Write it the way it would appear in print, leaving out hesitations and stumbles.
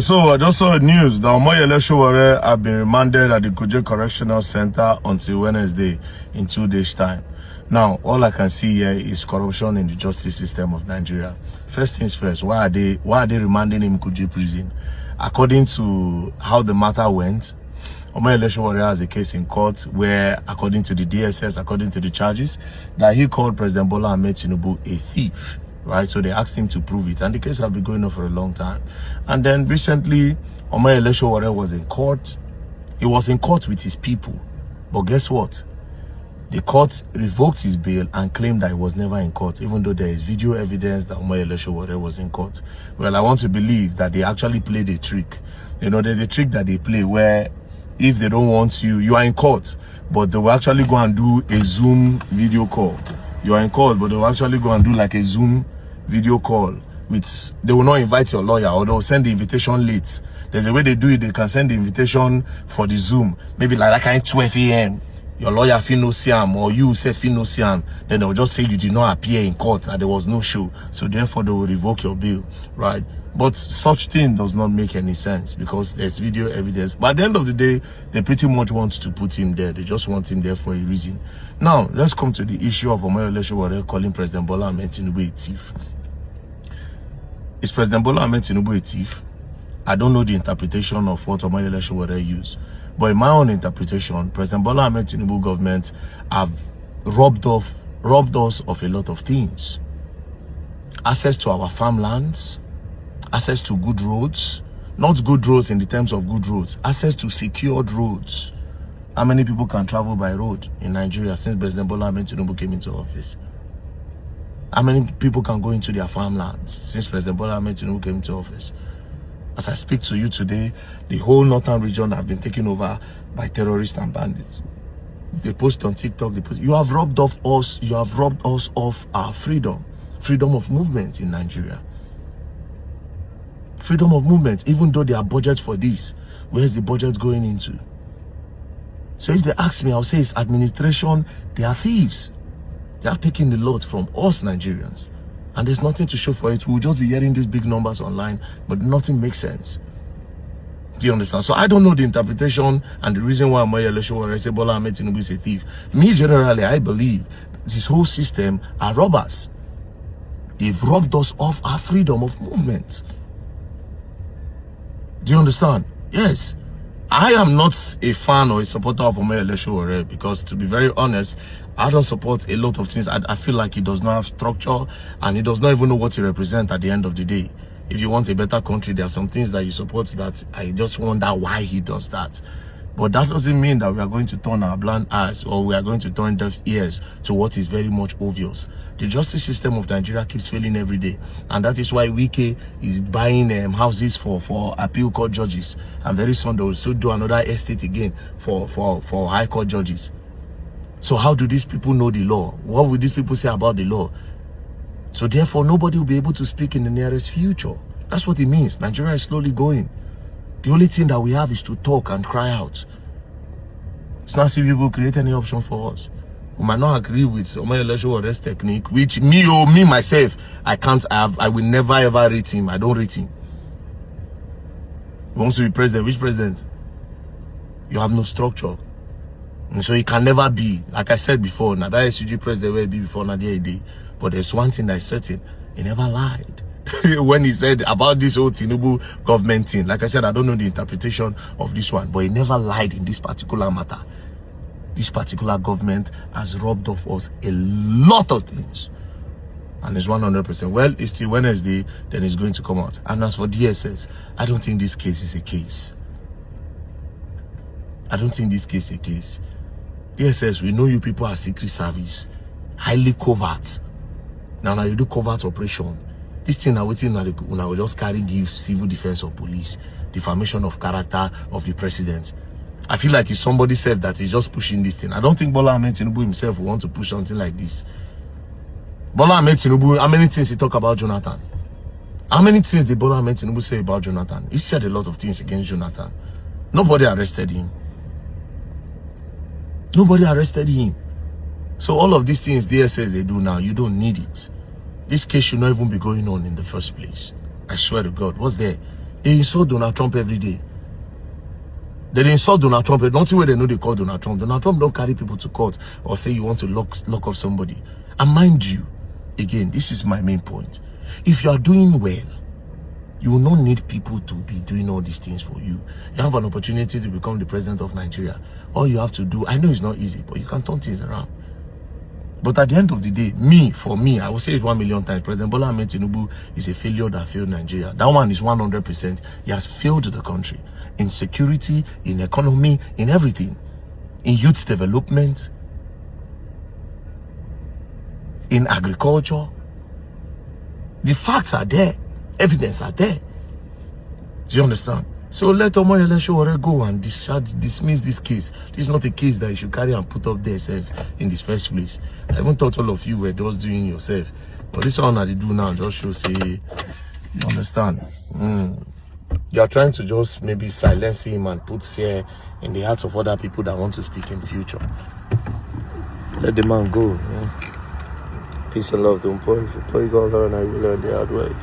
So I just saw the news that Omoyele Sowore have been remanded at the Kuje Correctional Center until Wednesday in 2 days' time. Now, all I can see here is corruption in the justice system of Nigeria. First things first, why are they remanding him Kuje prison? According to how the matter went, Omoyele Sowore has a case in court where, according to the DSS, according to the charges, that he called President Bola Ahmed Tinubu a thief. Right, so they asked him to prove it, and the case has been going on for a long time. And then recently, Omoyele Sowore was in court. He was in court with his people, but guess what? The court revoked his bail and claimed that he was never in court, even though there is video evidence that Omoyele Sowore was in court. Well, I want to believe that they actually played a trick. You know, there's a trick that they play where if they don't want you, you are in court, but they will actually go and do a Zoom video call. You are in court, but they will actually go and do like a Zoom video call. They will not invite your lawyer, or they will send the invitation late. There's a way they do it. They can send the invitation for the Zoom, maybe like that kind of 12 a.m. Your lawyer feel no siam, or you say feel no siam. Then they will just say you did not appear in court and there was no show. So therefore they will revoke your bail, right? But such thing does not make any sense because there's video evidence. But at the end of the day, they pretty much want to put him there. They just want him there for a reason. Now, let's come to the issue of Omoyele Sowore calling President Bola Ahmed Tinubu a thief. Is President Bola Ahmed Tinubu a thief? I don't know the interpretation of what Omoyele Sowore used. But in my own interpretation, President Bola Ahmed Tinubu government have robbed us of a lot of things. Access to our farmlands, access to good roads, not good roads in the terms of good roads, access to secured roads. How many people can travel by road in Nigeria since President Bola Ahmed Tinubu came into office? How many people can go into their farmlands since President Bola Ahmed Tinubu came into office? As I speak to you today, the whole northern region have been taken over by terrorists and bandits. They post on TikTok, you have robbed us of our freedom of movement in Nigeria. Freedom of movement, even though there are budgets for this, where's the budget going into? So if they ask me, I'll say it's administration. They are thieves. They have taken the lot from us Nigerians. And there's nothing to show for it. We'll just be hearing these big numbers online, but nothing makes sense. Do you understand? So I don't know the interpretation and the reason why Omoyele Sowore say Bola Ahmed Tinubu is a thief. Me, generally, I believe this whole system are robbers. They've robbed us of our freedom of movement. Do you understand? Yes. I am not a fan or a supporter of Omoyele Sowore because, to be very honest, I don't support a lot of things. I feel like he does not have structure and he does not even know what he represents at the end of the day. If you want a better country, there are some things that you support that I just wonder why he does that. But that doesn't mean that we are going to turn our blind eyes or we are going to turn deaf ears to what is very much obvious. The justice system of Nigeria keeps failing every day. And that is why Wike is buying houses for appeal court judges. And very soon they will also do another estate again for high court judges. So how do these people know the law? What will these people say about the law? So therefore, nobody will be able to speak in the nearest future. That's what it means. Nigeria is slowly going. The only thing that we have is to talk and cry out. It's not as if people create any option for us. We might not agree with Omoyele Sowore's technique, which me myself, I will never ever rate him. I don't rate him. He wants to be president. Which president? You have no structure. And so he can never be, like I said before, now that SUG president will be before Nadia day. But there's one thing that is certain, he never lied. When he said about this whole Tinubu government thing, like I said, I don't know the interpretation of this one, but he never lied in this particular matter. This particular government has robbed off us a lot of things. And it's 100%. Well, it's till Wednesday, then it's going to come out. And as for DSS, I don't think this case is a case. I don't think this case is a case. DSS, we know you people are secret service, highly covert. Now you do covert operation. This thing now waiting when I will just carry give civil defense or police, defamation of character of the president. I feel like it's somebody said that he's just pushing this thing. I don't think Bola Ahmed Tinubu himself will want to push something like this. Bola Ahmed Tinubu, how many things he talk about Jonathan? How many things did Bola Ahmed Tinubu say about Jonathan? He said a lot of things against Jonathan. Nobody arrested him. Nobody arrested him. So all of these things DSS they do now, you don't need it. This case should not even be going on in the first place. I swear to God. What's there? They insult Donald Trump every day. They insult Donald Trump. Nothing where they know they call Donald Trump. Donald Trump don't carry people to court or say you want to lock up somebody. And mind you, again, this is my main point. If you are doing well, you will not need people to be doing all these things for you. You have an opportunity to become the president of Nigeria. All you have to do, I know it's not easy, but you can turn things around. But at the end of the day, for me, I will say it 1 million times. President Bola Ahmed Tinubu is a failure that failed Nigeria. That one is 100%. He has failed the country in security, in economy, in everything, in youth development, in agriculture. The facts are there, evidence are there. Do you understand? So let Omoyele Sowore go and dismiss this case. This is not a case that you should carry and put up there self in this first place. I even thought all of you were just doing yourself. But this one that they do now just shows, say, you understand? You are trying to just maybe silence him and put fear in the hearts of other people that want to speak in future. Let the man go. Peace and love. Don't pray. If you pray God, learn, I will learn the hard way.